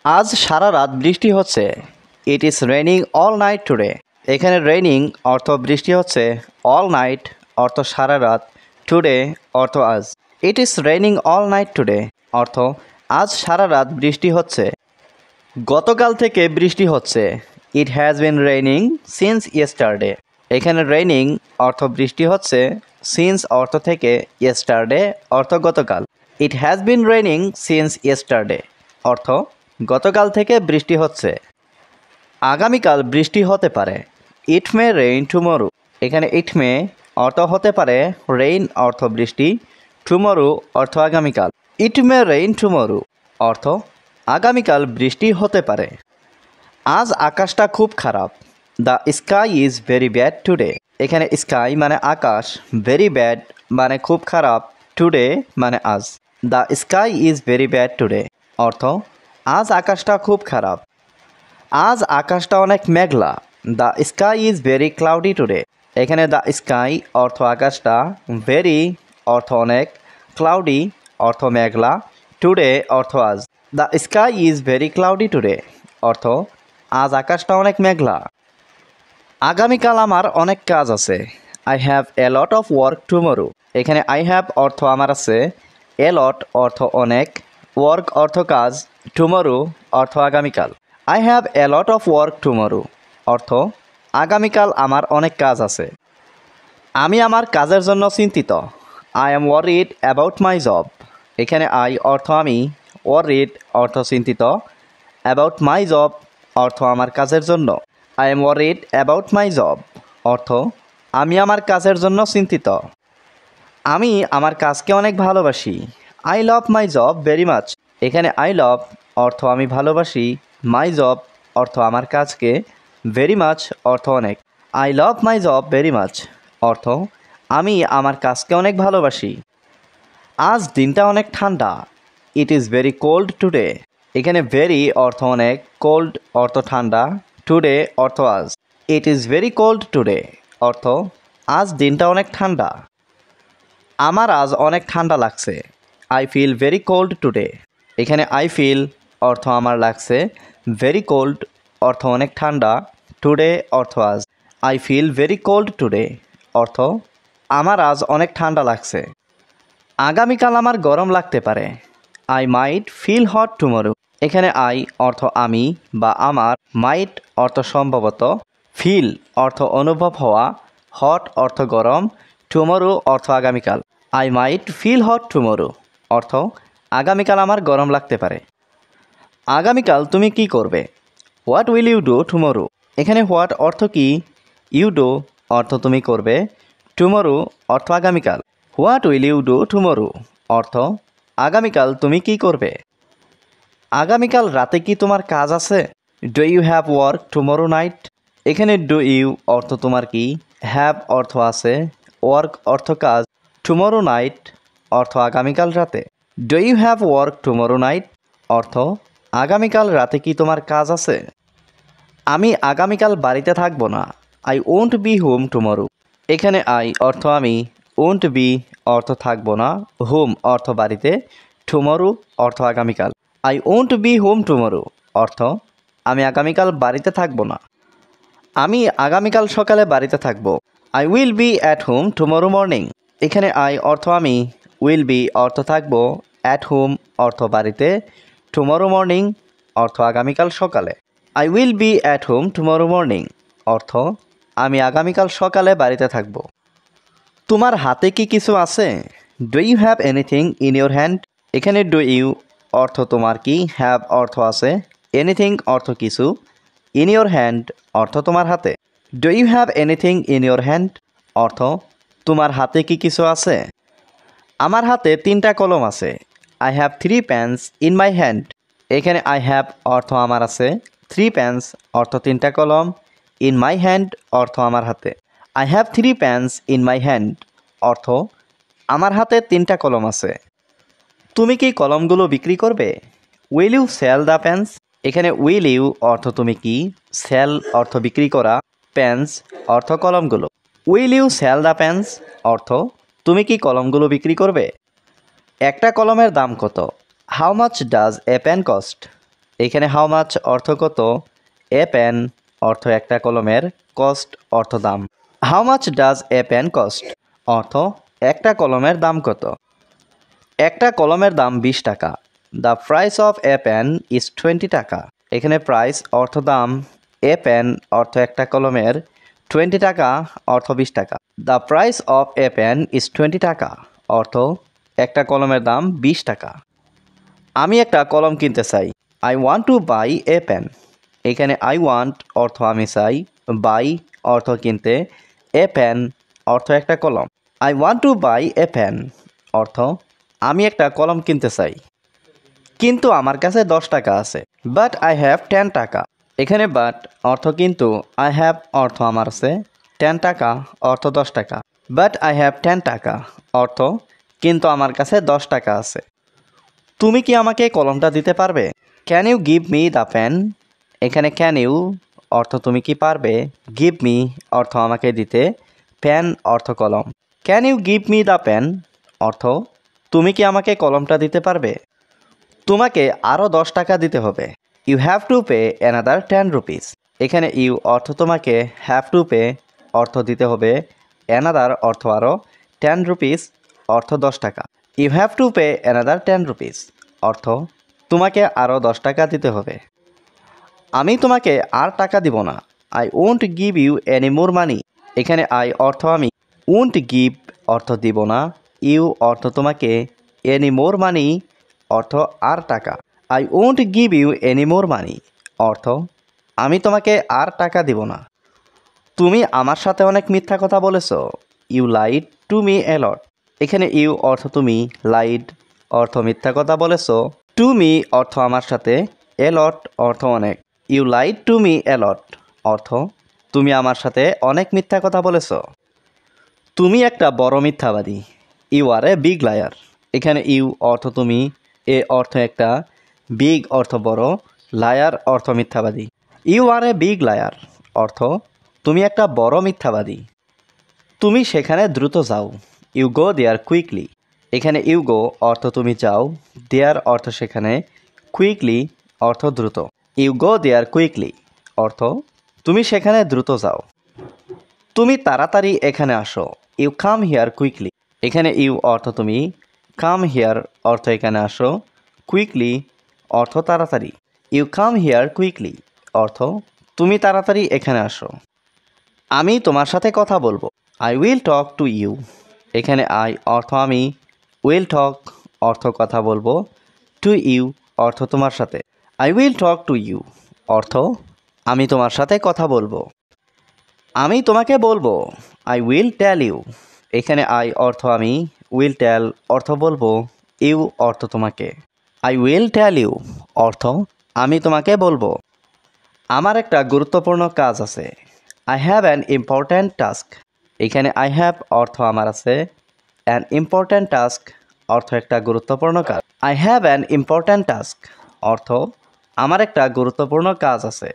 আজ সারা রাত বৃষ্টি হচ্ছে। It is raining all night today. এখানে রেইনিং অর্থ বৃষ্টি হচ্ছে, অল নাইট অর্থ সারা রাত, টুডে অর্থ আজ। It is raining all night today অর্থ আজ সারা রাত বৃষ্টি হচ্ছে। গতকাল থেকে বৃষ্টি হচ্ছে। It has been raining since yesterday. এখানে রেইনিং অর্থ বৃষ্টি হচ্ছে, সিন্স অর্থ থেকে, ইয়েস্টারডে অর্থ গতকাল। It has been raining since yesterday অর্থ গতকাল থেকে বৃষ্টি হচ্ছে। আগামীকাল বৃষ্টি হতে পারে। ইট মে রেইন টুমরো। এখানে ইট মে অর্থ হতে পারে, রেইন অর্থ বৃষ্টি, টুমরো অর্থ আগামীকাল। ইট মে রেইন টুমরো অর্থ আগামীকাল বৃষ্টি হতে পারে। আজ আকাশটা খুব খারাপ। The sky is very bad today. এখানে স্কাই মানে আকাশ, ভেরি ব্যাড মানে খুব খারাপ, টুডে মানে আজ। The sky is very bad today অর্থ আজ আকাশটা খুব খারাপ। আজ আকাশটা অনেক মেঘলা। The sky is very cloudy today. এখানে দ্য স্কাই অর্থ আকাশটা, ভেরি অর্থ অনেক, ক্লাউডি অর্থ মেঘলা, টুডে অর্থ আজ। The sky is very cloudy today অর্থ আজ আকাশটা অনেক মেঘলা। আগামীকাল আমার অনেক কাজ আছে। I have a lot of work tomorrow. এখানে আই হ্যাভ অর্থ আমার আছে, এ লট অর্থ অনেক, ওয়ার্ক অর্থ কাজ, টুমরো অর্থ আগামীকাল। I have a lot of work tomorrow অর্থ আগামীকাল আমার অনেক কাজ আছে। আমি আমার কাজের জন্য চিন্তিত। I am worried about my job. এখানে আই অর্থ আমি, ওয়ারিড অর্থ চিন্তিত, অ্যাবাউট মাই জব অর্থ আমার কাজের জন্য। I am worried about my job অর্থ আমি আমার কাজের জন্য চিন্তিত। আমি আমার কাজকে অনেক ভালোবাসি। I love my job very much. এখানে আই লাভ অর্থ আমি ভালোবাসি, মাই জব অর্থ আমার কাজকে, ভেরি মাচ অর্থ অনেক। I love my job very much অর্থ আমি আমার কাজকে অনেক ভালোবাসি। আজ দিনটা অনেক ঠান্ডা। It is very cold today. এখানে ভেরি অর্থ অনেক, কোল্ড অর্থ ঠান্ডা, টুডে অর্থ আজ। It is very cold today অর্থ আজ দিনটা অনেক ঠান্ডা। আমার আজ অনেক ঠান্ডা লাগছে। I feel very cold today. এখানে আই ফিল অর্থ আমার লাগছে, ভেরি কোল্ড অর্থ অনেক ঠান্ডা, টুডে অর্থ আজ। I feel very cold today অর্থ আমার আজ অনেক ঠান্ডা লাগছে। আগামীকাল আমার গরম লাগতে পারে। I might feel hot tomorrow. এখানে আই অর্থ আমি বা আমার, মাইট অর্থ সম্ভবত, ফিল অর্থ অনুভব হওয়া, হট অর্থ গরম, টুমরো অর্থ আগামীকাল। I might feel hot tomorrow অর্থ আগামীকাল আমার গরম লাগতে পারে। আগামীকাল তুমি কি করবে? What will you do tomorrow. এখানে হোয়াট অর্থ কি, ইউ ডু অর্থ তুমি করবে, টুমরো অর্থ আগামীকাল। What will you do tomorrow অর্থ আগামীকাল তুমি কি করবে। আগামীকাল রাতে কি তোমার কাজ আছে? Do you have work tomorrow night. এখানে ডু ইউ অর্থ তোমার কি, হ্যাভ অর্থ আছে, ওয়ার্ক অর্থ কাজ, টুমরো নাইট অর্থ আগামীকাল রাতে। Do you have work tomorrow night অর্থ আগামীকাল রাতে কি তোমার কাজ আছে। আমি আগামীকাল বাড়িতে থাকবো না। I won't be home tomorrow. এখানে আই অর্থ আমি, ওন্ট বি অর্থ থাকবো না, হোম অর্থ বাড়িতে, টুমরো অর্থ আগামীকাল। I won't be home tomorrow অর্থ আমি আগামীকাল বাড়িতে থাকবো না। আমি আগামীকাল সকালে বাড়িতে থাকবো। I will be at home tomorrow morning. এখানে আই অর্থ আমি, উইল বি অর্থ থাকবো, অ্যাট হোম অর্থ বাড়িতে, টুমরো মর্নিং অর্থ আগামীকাল সকালে। I will be at home tomorrow morning অর্থ আমি আগামীকাল সকালে বাড়িতে থাকবো। তোমার হাতে কি কিছু আছে? Do you have anything in your hand. এখানে ডু ইউ অর্থ তোমার কি, হ্যাভ অর্থ আছে, এনিথিং অর্থ কিছু, ইন ইউর হ্যান্ড অর্থ তোমার হাতে। Do you have anything in your hand অর্থ তোমার হাতে কি কিছু আছে। আমার হাতে 3টা কলম আছে। I have 3 pens in my hand. এখানে আই হ্যাভ অর্থ আমার আছে, 3 পেন্স অর্থ 3টা কলম, ইন মাই হ্যান্ড অর্থ আমার হাতে। I have 3 pens in my hand অর্থ আমার হাতে 3টা কলম আছে। তুমি কি কলমগুলো বিক্রি করবে? Will you sell the pens. এখানে উইল ইউ অর্থ তুমি কি, সেল অর্থ বিক্রি করা, পেন্স অর্থ কলমগুলো। Will you sell the pens অর্থ তুমি কি কলমগুলো বিক্রি করবে। একটা কলমের দাম কত? How much does a pen cost. এখানে হাউ মাচ অর্থ কত, এ পেন অর্থ একটা কলমের, কস্ট অর্থ দাম। How much does a pen cost অর্থ একটা কলমের দাম কত। একটা কলমের দাম 20 টাকা। The price of a pen is 20 taka. এখানে প্রাইস অর্থ দাম, এ পেন অর্থ একটা কলমের, 20 টাকা অর্থ 20 টাকা। The price of a pen is 20 taka অর্থ একটা কলমের দাম 20 টাকা। আমি একটা কলম কিনতে চাই। I want to buy a pen. এখানে আই ওয়ান্ট অর্থ আমি চাই, বাই অর্থ কিনতে, এ পেন অর্থ একটা কলম। I want to buy a pen অর্থ আমি একটা কলম কিনতে চাই, কিন্তু আমার কাছে 10 টাকা আছে। বাট আই হ্যাভ 10 টাকা। এখানে বাট অর্থ কিন্তু, আই হ্যাভ অর্থ আমার আছে, 10 টাকা অর্থ 10 টাকা। বাট আই হ্যাভ 10 টাকা অর্থ কিন্তু আমার কাছে 10 টাকা আছে। তুমি কি আমাকে কলমটা দিতে পারবে? Can you give me the pen. এখানে ক্যান ইউ অর্থ তুমি কি পারবে, গিভ মি অর্থ আমাকে দিতে, পেন অর্থ কলম। Can you give me the pen অর্থ তুমি কি আমাকে কলমটা দিতে পারবে? তোমাকে আরও 10 টাকা দিতে হবে। You have to pay another 10 rupees. এখানে ইউ অর্থ তোমাকে, হ্যাভ টু পে অর্থ দিতে হবে, অ্যানাদার অর্থ আরও, 10 রুপিস অর্থ 10 টাকা। You have to pay another 10 rupees অর্থ তোমাকে আরও 10 টাকা দিতে হবে। আমি তোমাকে আর টাকা দিব না। I won't give you any more money. এখানে আই অর্থ আমি, ওন্ট গিভ অর্থ দিব না, ইউ অর্থ তোমাকে, এনি মোর মানি অর্থ আর টাকা। I won't give you any more money অর্থ আমি তোমাকে আর টাকা দিব না। তুমি আমার সাথে অনেক মিথ্যা কথা বলেছ। You lied to me a lot. এখানে ইউ অর্থ তুমি, লাইড অর্থ মিথ্যা কথা বলেছ, টু মি অর্থ আমার সাথে, এ লট অর্থ অনেক। You lied to me a lot অর্থ তুমি আমার সাথে অনেক মিথ্যা কথা বলেছ। তুমি একটা বড় মিথ্যাবাদী। You are a big liar. এখানে ইউ অর্থ তুমি, এ অর্থ একটা, বিগ অর্থ বড়, লায়ার অর্থ মিথ্যাবাদী। You are a big liar অর্থ তুমি একটা বড় মিথ্যাবাদী। তুমি সেখানে দ্রুত যাও। You go there quickly. এখানে ইউ গো অর্থ তুমি যাও, দেয়ার অর্থ সেখানে, কুইকলি অর্থ দ্রুত। ইউ গো দেয়ার কুইকলি অর্থ তুমি সেখানে দ্রুত যাও। তুমি তাড়াতাড়ি এখানে আসো। You come here quickly. এখানে ইউ অর্থ তুমি, কাম হিয়ার অর্থ এখানে আসো, কুইকলি অর্থ তাড়াতাড়ি। ইউ কাম হিয়ার কুইকলি অর্থ তুমি তাড়াতাড়ি এখানে আসো। আমি তোমার সাথে কথা বলবো। I will talk to you. এখানে আই অর্থ আমি, উইল টক অর্থ কথা বলবো, টু ইউ অর্থ তোমার সাথে। I will talk to you অর্থ আমি তোমার সাথে কথা বলবো। আমি তোমাকে বলবো। I will tell you. এখানে আই অর্থ আমি, উইল টেল অর্থ বলবো, ইউ অর্থ তোমাকে। আই উইল টেল ইউ অর্থ আমি তোমাকে বলবো। আমার একটা গুরুত্বপূর্ণ কাজ আছে। I have an important task. এখানে আই হ্যাভ অর্থ আমার আছে, অ্যান ইম্পর্ট্যান্ট টাস্ক অর্থ একটা গুরুত্বপূর্ণ কাজ। I have an important task অর্থ আমার একটা গুরুত্বপূর্ণ কাজ আছে।